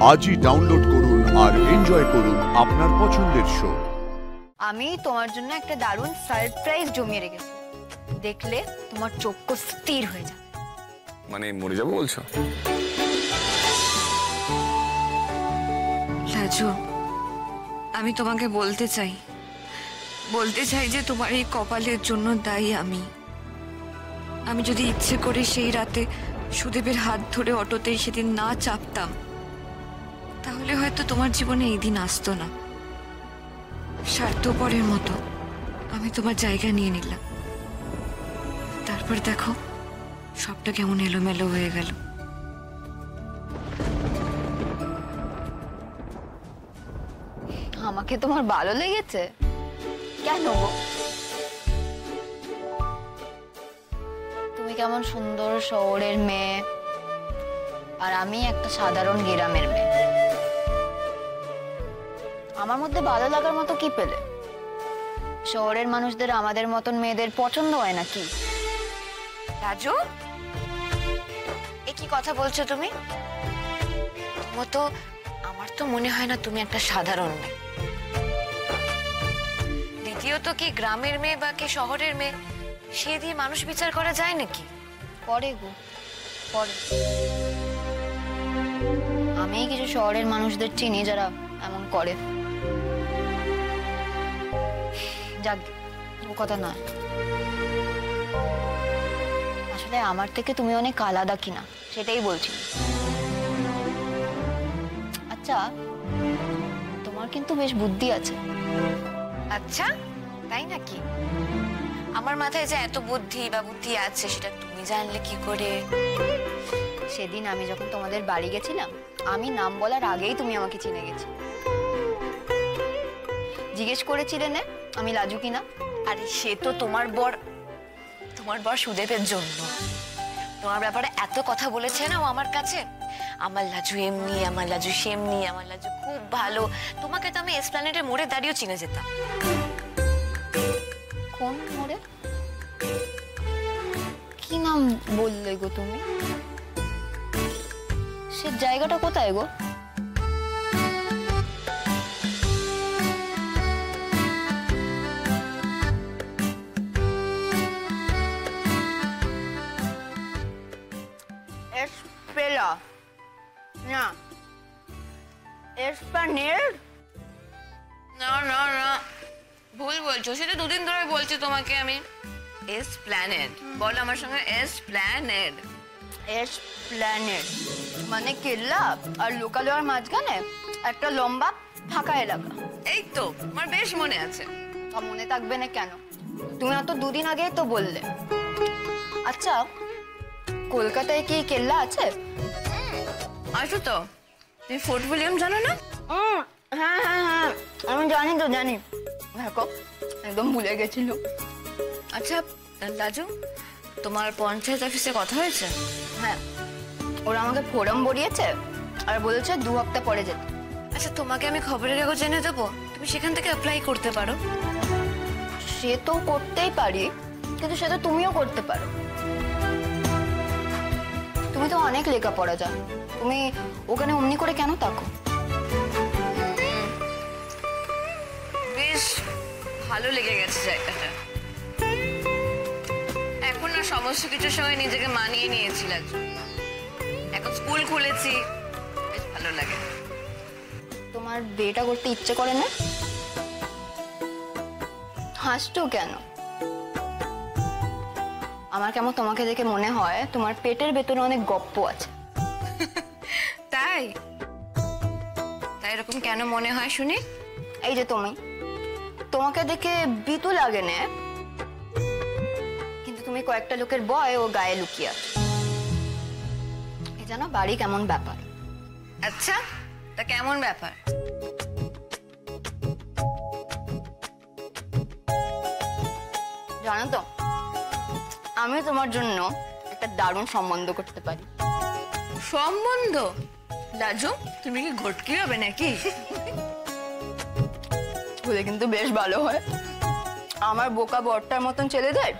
আজই ডাউনলোড করুন আর এনজয় করুন আপনার পছন্দের শো। আমি তোমার জন্য একটা দারুণ সারপ্রাইজ জমিয়ে রেখেছি, দেখলে তোমার চক্ষু স্থির হয়ে যাবে। মানে মরে যাবো বলছো? লাজু, আমি তোমাকে বলতে চাই যে তোমার এই কপালের জন্য দায়ী আমি। আমি যদি ইচ্ছে করে সেই রাতে সুদেবের হাত ধরে অটোতে সেদিন না চাপতাম, তাহলে হয়তো তোমার জীবনে এই দিন আসতো না। স্বার্থপরের মতো আমি তোমার জায়গা নিয়ে নিলাম, তারপর দেখো সবটা কেমন এলোমেলো হয়ে গেল। আমাকে তোমার ভালো লেগেছে কেন গো? তুমি কেমন সুন্দর শহরের মেয়ে, আর আমি একটা সাধারণ গ্রামের মেয়ে। আমার মধ্যে ভালো লাগার মতো কি পেলে? শহরের মানুষদের আমাদের মতন মেয়েদের পছন্দ হয় নাকি? রাজু, এ কি কথা বলছো তুমি? আমার তো মনে হয় না তুমি একটা সাধারণ মেয়ে। দ্বিতীয়ত, কি গ্রামের মেয়ে বা কি শহরের মেয়ে সে দিয়ে মানুষ বিচার করা যায় নাকি? করে গো, করে। আমি কিছু শহরের মানুষদের চিনি যারা এমন করে। যাক, ও কথা না। আসলে আমার থেকে তুমি অনেক আলাদা কিনা সেটাই বলছি। আচ্ছা, তোমার কিন্তু বেশ বুদ্ধি আছে। আচ্ছা, তাই নাকি? আমার মাথায় যে এত বুদ্ধি আছে সেটা তুমি জানলে কি করে? সেদিন আমি যখন তোমাদের বাড়ি গেছিলাম, আমি নাম বলার আগেই তুমি আমাকে চিনে গেছি। জিজ্ঞেস করেছিলে না আমি লাজু কিনা? আরে সে তো তোমার বর সুদেবের জন্য। তোমার ব্যাপারে এত কথা বলেছে না ও আমার কাছে। আমার লাজু এমনি, আমার লাজু সেমনি, আমার লাজু খুব ভালো। তোমাকে তো আমি এসপ্ল্যানেডের মোড়ে দাঁড়িয়েও চিনে যেতাম। কোন মোড়ে? কি নাম বললে গো তুমি? সে জায়গাটা কোথায় গো? এসপেলা না, এসপ্ল্যানেড? না না না, ভুল বলছো। সেটা দুদিন ধরে বলছি তোমাকে আমি। এসপ্ল্যানেড বল আমার সঙ্গে। এসপ্ল্যানেড। এসপ্ল্যানেড মানে কেল্লা আর লোকালয়ের মাঝখানে একটা লম্বা ফাঁকা এলাকা। এই তো, আমার বেশ মনে আছে। মনে থাকবে না কেন? তুমি তো দুদিন আগে তো বললে। আচ্ছা, কলকাতায় কি কেল্লা আছে? আসো তো। তুমি ফোর্ট উইলিয়াম জানো না? হ্যাঁ হ্যাঁ হ্যাঁ, আমি জানি তো, জানি। দেখো, একদম ভুলে গেছিল। আচ্ছা লাজু, তোমার পঞ্চায়েত অফিসে কথা হয়েছে? হ্যাঁ, ওরা আমাকে ফোরাম বড়িয়েছে আর বলেছে 2 হপ্তাহ পরে যেতে। আচ্ছা, তোমাকে আমি খবরের কাগজ এনে দেবো, তুমি সেখান থেকে অ্যাপ্লাই করতে পারো। সে তো করতেই পারি, কিন্তু সেটা তুমিও করতে পারো। তুমি তো অনেক লেখাপড়া জানো, তুমি ওখানে অমনি করে কেন থাকো? বেশ ভালো লেগে গেছে জায়গাটা। এখন না সমস্ত কিছুর সঙ্গে নিজেকে মানিয়ে নিয়েছি লাজু। এখন স্কুল খুলেছি, বেশ ভালো লাগে। তোমার বিয়েটা করতে ইচ্ছে করে না? হাসছো কেন? আমার কেমন তোমাকে দেখে মনে হয় তোমার পেটের ভেতরে অনেক গপ্প আছে। তাই এরকম কেন মনে হয় শুনি? এই যে তোমাকে দেখে বিতু লাগে না, কিন্তু তুমি কয়েকটা লোকের ভয় ও গায়ে লুকিয়ে আছো। এই জানো বাড়ি কেমন ব্যাপার? আচ্ছা, তা কেমন ব্যাপার? জানো তো, আমি তোমার জন্য একটা দারুণ সম্বন্ধ করতে পারি। সম্বন্ধ? লাজু, তুমি কি ঘটকি হবে নাকি? হলে কিন্তু বেশ ভালো হয়। আমার বোকা বরটার মতন ছেলেদের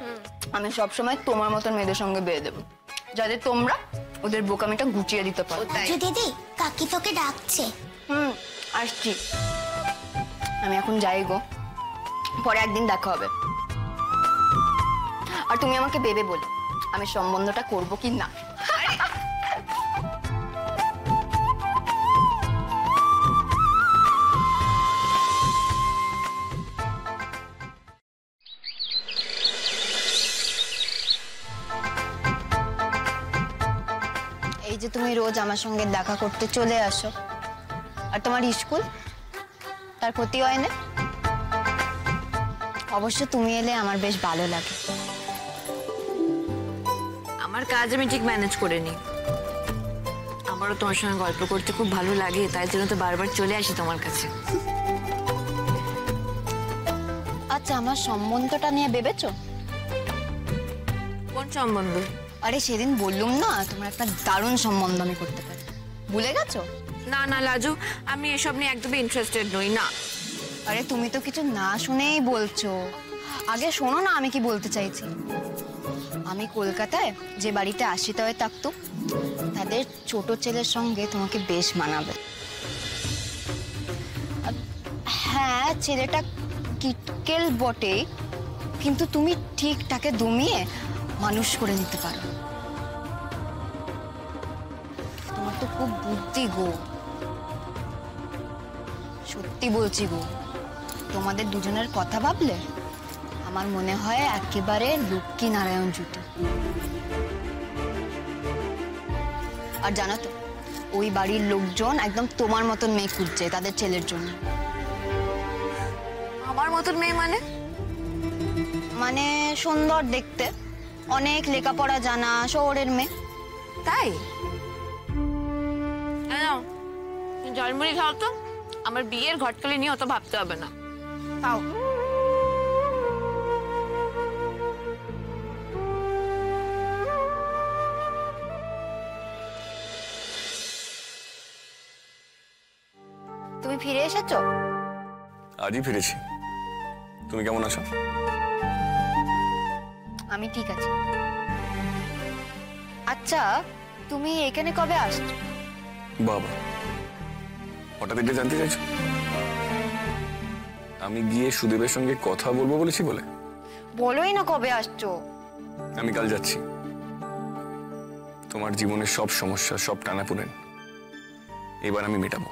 আমি সবসময় তোমার মতন মেয়েদের সঙ্গে বিয়ে দেবো, যাতে তোমরা ওদের বোকামিটা গুটিয়ে দিতে পারো। দিদি, কাকি তোকে ডাকছে। আসছি। আমি এখন যাই গো, পরে একদিন দেখা হবে। আর তুমি আমাকে বেবে বলো আমি সম্বন্ধটা করব কি না। এই যে তুমি রোজ আমার সঙ্গে দেখা করতে চলে আসো, আর তোমার স্কুল তার ক্ষতি হয় না। অবশ্য তুমি এলে আমার বেশ ভালো লাগে। আমার কাজ আমি ঠিক ম্যানেজ করে নিই। আমারও তোমার সঙ্গে গল্প করতে খুব ভালো লাগে, তাই জন্য তো বারবার চলে আসি তোমার কাছে। আচ্ছা, আমার সম্বন্ধটা নিয়ে ভেবেছো? কোন সম্বন্ধ? আরে সেদিন বললুম না তোমার একটা দারুণ সম্বন্ধ আমি করতে পারি, ভুলে গেছো? না না লাজু, আমি এসব নিয়ে একদমই ইন্টারেস্টেড নই। না। আরে তুমি তো কিছু না শুনেই বলছো, আগে শোনো না আমি কি বলতে চাইছি। আমি কলকাতায় যে বাড়িতে আশিতা হয়ে থাকতো, তাদের ছোট ছেলের সঙ্গে তোমাকে বেশ মানাবে। হ্যাঁ, ছেলেটা কিটকেল বটে, কিন্তু তুমি ঠিক তাকে দমিয়ে মানুষ করে নিতে পারো। তোমার তো খুব বুদ্ধি গো, সত্যি বলছি গো। তোমাদের দুজনের কথা ভাবলে আমার মনে হয় একেবারে লক্ষ্মী নারায়ণ জুটি। আর জানো তো, ওই বাড়ির লোকজন একদম তোমার মতন মেয়ে খুঁজছে তাদের ছেলের জন্য। আমার মতন মেয়ে মানে? মানে সুন্দর দেখতে, অনেক লেখাপড়া জানা, শহরের মেয়ে। তাই? জলমুড়ি খাও তো, আমার বিয়ের ঘটকালি নিয়ে অত ভাবতে হবে না। খাও। তুমি ফিরে এসেছো? আজই ফিরেছি। তুমি কেমন আছো? আমি ঠিক আছি। আচ্ছা, তুমি এখানে কবে আসছো? বাবা, হঠাৎ এটা জানতে চাইছো? আমি গিয়ে সুদেবের সঙ্গে কথা বলবো বলেছি বলে। বলোই না কবে আসছো। আমি কাল যাচ্ছি। তোমার জীবনের সব সমস্যা, সব টানাপোড়েন এবার আমি মেটাবো।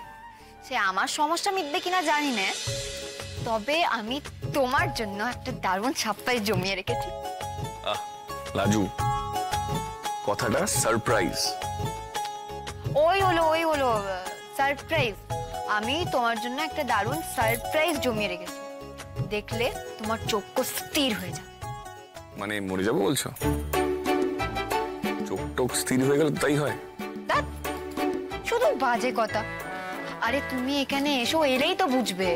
সে আমার সমস্যা মিটবে কিনা জানি না, তবে আমি তোমার জন্য একটা দারুণ সারপ্রাইজ জমিয়ে রেখেছি। আহ লাজু, কথাটা সারপ্রাইজ। ওই হলো সারপ্রাইজ। আমি তোমার জন্য একটা দারুণ সারপ্রাইজ জমিয়ে রেখেছি, দেখলে তোমার চক্ষু স্থির হয়ে যাবে। মানে মরে যাবো বলছো? চোখ টোক স্থির হয়ে গেল তাই হয়? ধ্যাৎ, শুধু বাজে কথা। আরে তুমি এখানে এসো, এলেই তো বুঝবে।